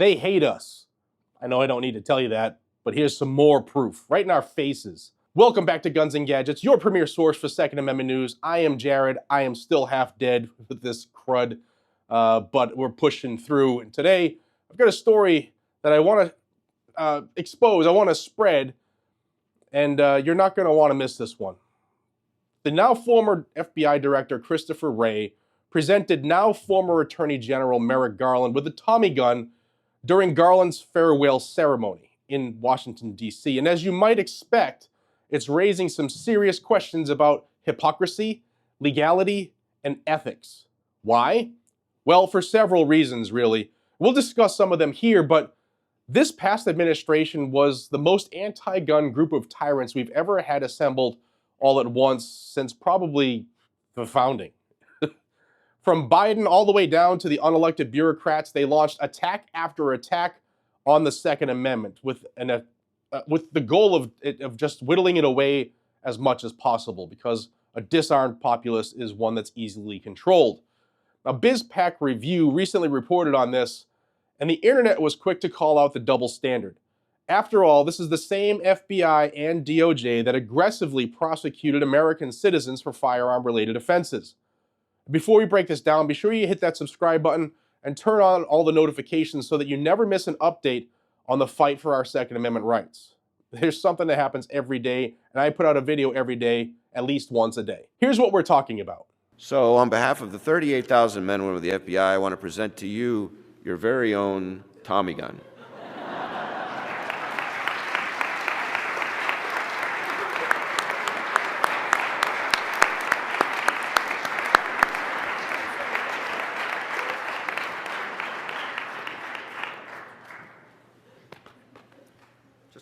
They hate us. I know I don't need to tell you that, but here's some more proof right in our faces. Welcome back to Guns and Gadgets, your premier source for Second Amendment news. I am Jared. I am still half dead with this crud, but we're pushing through. And today, I've got a story that I want to expose, I want to spread, and you're not going to want to miss this one. The now former FBI Director Christopher Wray presented now former Attorney General Merrick Garland with a Tommy gun during Garland's farewell ceremony in Washington, D.C. And as you might expect, it's raising some serious questions about hypocrisy, legality, and ethics. Why? Well, for several reasons, really. We'll discuss some of them here, but this past administration was the most anti-gun group of tyrants we've ever had assembled all at once since probably the founding. From Biden all the way down to the unelected bureaucrats, they launched attack after attack on the Second Amendment with the goal of just whittling it away as much as possible, because a disarmed populace is one that's easily controlled. Now, BizPac Review recently reported on this, and the internet was quick to call out the double standard. After all, this is the same FBI and DOJ that aggressively prosecuted American citizens for firearm-related offenses. Before we break this down, be sure you hit that subscribe button and turn on all the notifications so that you never miss an update on the fight for our Second Amendment rights. There's something that happens every day, and I put out a video every day, at least once a day. Here's what we're talking about. So on behalf of the 38,000 men and women of the FBI, I want to present to you your very own Tommy gun.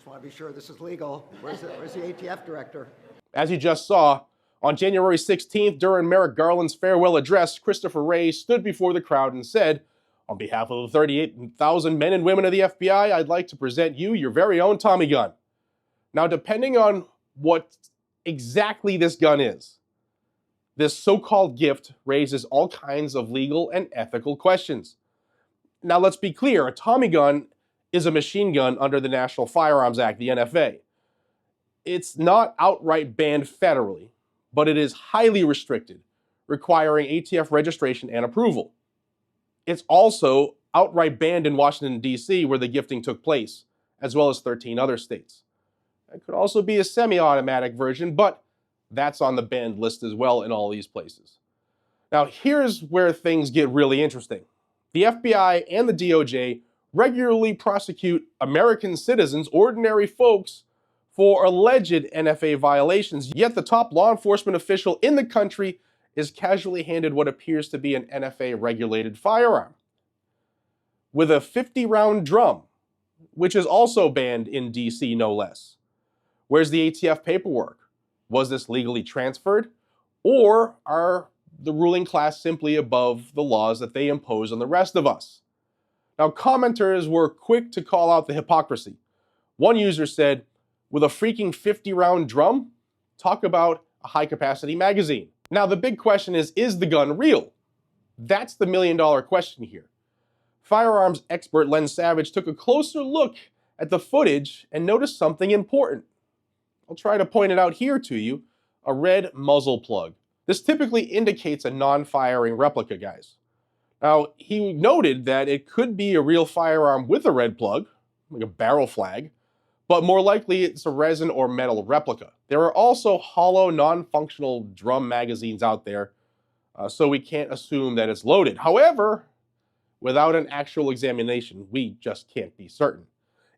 Want to be sure this is legal. Where's the ATF director? As you just saw, on January 16th, during Merrick Garland's farewell address, Christopher Wray stood before the crowd and said, "On behalf of the 38,000 men and women of the FBI, I'd like to present you your very own Tommy gun." Now, depending on what exactly this gun is, this so-called gift raises all kinds of legal and ethical questions. Now, let's be clear, a Tommy gun is a machine gun under the National Firearms Act, the NFA. It's not outright banned federally, but it is highly restricted, requiring ATF registration and approval. It's also outright banned in Washington, D.C., where the gifting took place, as well as 13 other states. It could also be a semi-automatic version, but that's on the banned list as well in all these places. Now, here's where things get really interesting. The FBI and the DOJ regularly prosecute American citizens, ordinary folks, for alleged NFA violations, yet the top law enforcement official in the country is casually handed what appears to be an NFA-regulated firearm with a 50-round drum, which is also banned in DC, no less. Where's the ATF paperwork? Was this legally transferred? Or are the ruling class simply above the laws that they impose on the rest of us? Now, commenters were quick to call out the hypocrisy. One user said, "With a freaking 50-round drum? Talk about a high-capacity magazine." Now, the big question is the gun real? That's the million-dollar question here. Firearms expert Len Savage took a closer look at the footage and noticed something important. I'll try to point it out here to you, a red muzzle plug. This typically indicates a non-firing replica, guys. Now, he noted that it could be a real firearm with a red plug, like a barrel flag, but more likely it's a resin or metal replica. There are also hollow, non-functional drum magazines out there, so we can't assume that it's loaded. However, without an actual examination, we just can't be certain.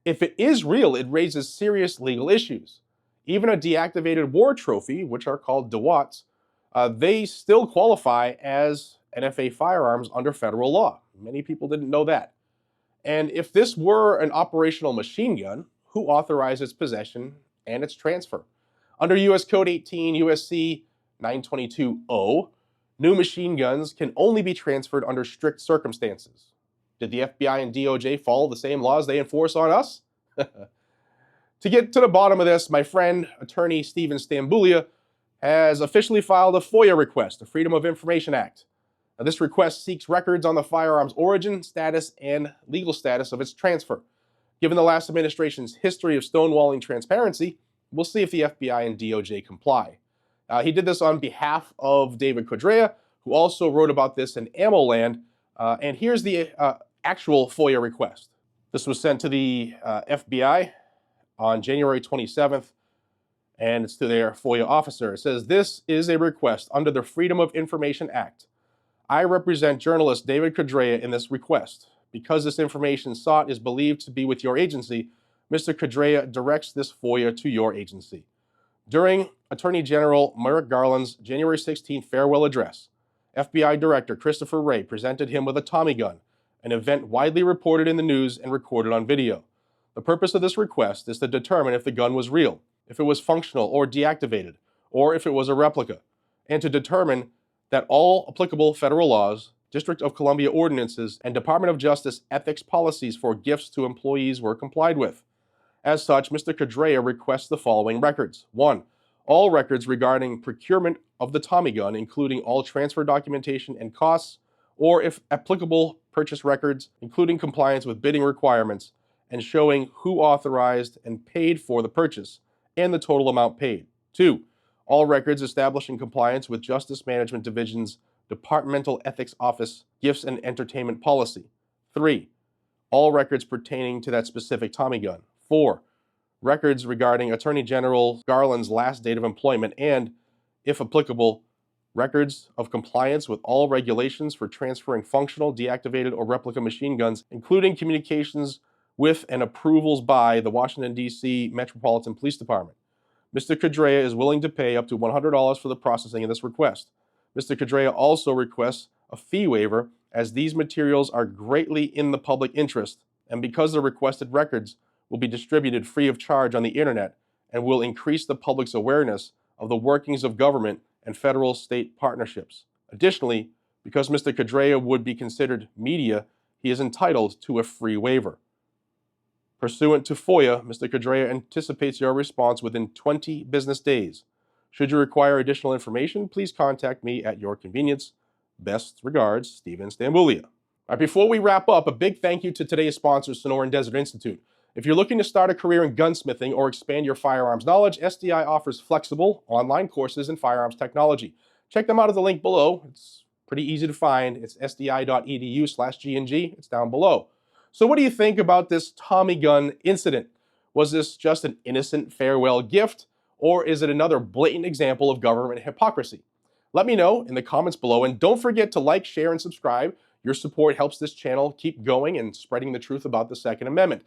If it is real, it raises serious legal issues. Even a deactivated war trophy, which are called DeWatts, they still qualify as NFA firearms under federal law. Many people didn't know that. And if this were an operational machine gun, who authorized its possession and its transfer? Under U.S. Code 18 U.S.C. 922-0, new machine guns can only be transferred under strict circumstances. Did the FBI and DOJ follow the same laws they enforce on us? To get to the bottom of this, my friend, attorney Stephen Stambulia, has officially filed a FOIA request, the Freedom of Information Act. Now, this request seeks records on the firearm's origin, status, and legal status of its transfer. Given the last administration's history of stonewalling transparency, we'll see if the FBI and DOJ comply. He did this on behalf of David Codrea, who also wrote about this in Ammo Land. And here's the actual FOIA request. This was sent to the FBI on January 27th, and it's to their FOIA officer. It says, "This is a request under the Freedom of Information Act. I represent journalist David Codrea in this request. Because this information sought is believed to be with your agency, Mr. Codrea directs this FOIA to your agency. During Attorney General Merrick Garland's January 16th farewell address, FBI Director Christopher Wray presented him with a Tommy gun, an event widely reported in the news and recorded on video. The purpose of this request is to determine if the gun was real, if it was functional or deactivated, or if it was a replica, and to determine that all applicable federal laws, District of Columbia ordinances, and Department of Justice ethics policies for gifts to employees were complied with. As such, Mr. Codrea requests the following records. 1. All records regarding procurement of the Tommy gun, including all transfer documentation and costs, or if applicable, purchase records, including compliance with bidding requirements, and showing who authorized and paid for the purchase, and the total amount paid. 2. All records establishing compliance with Justice Management Division's Departmental Ethics Office Gifts and Entertainment Policy. 3. All records pertaining to that specific Tommy gun. 4. Records regarding Attorney General Garland's last date of employment and, if applicable, records of compliance with all regulations for transferring functional, deactivated, or replica machine guns, including communications with and approvals by the Washington, D.C. Metropolitan Police Department. Mr. Codrea is willing to pay up to $100 for the processing of this request. Mr. Codrea also requests a fee waiver as these materials are greatly in the public interest and because the requested records will be distributed free of charge on the internet and will increase the public's awareness of the workings of government and federal-state partnerships. Additionally, because Mr. Codrea would be considered media, he is entitled to a free waiver. Pursuant to FOIA, Mr. Codrea anticipates your response within 20 business days. Should you require additional information, please contact me at your convenience. Best regards, Steven Stambulia." All right, before we wrap up, a big thank you to today's sponsor, Sonoran Desert Institute. If you're looking to start a career in gunsmithing or expand your firearms knowledge, SDI offers flexible online courses in firearms technology. Check them out at the link below. It's pretty easy to find. It's sdi.edu/GNG. It's down below. So what do you think about this Tommy gun incident? Was this just an innocent farewell gift, or is it another blatant example of government hypocrisy? Let me know in the comments below, and don't forget to like, share, and subscribe. Your support helps this channel keep going and spreading the truth about the Second Amendment.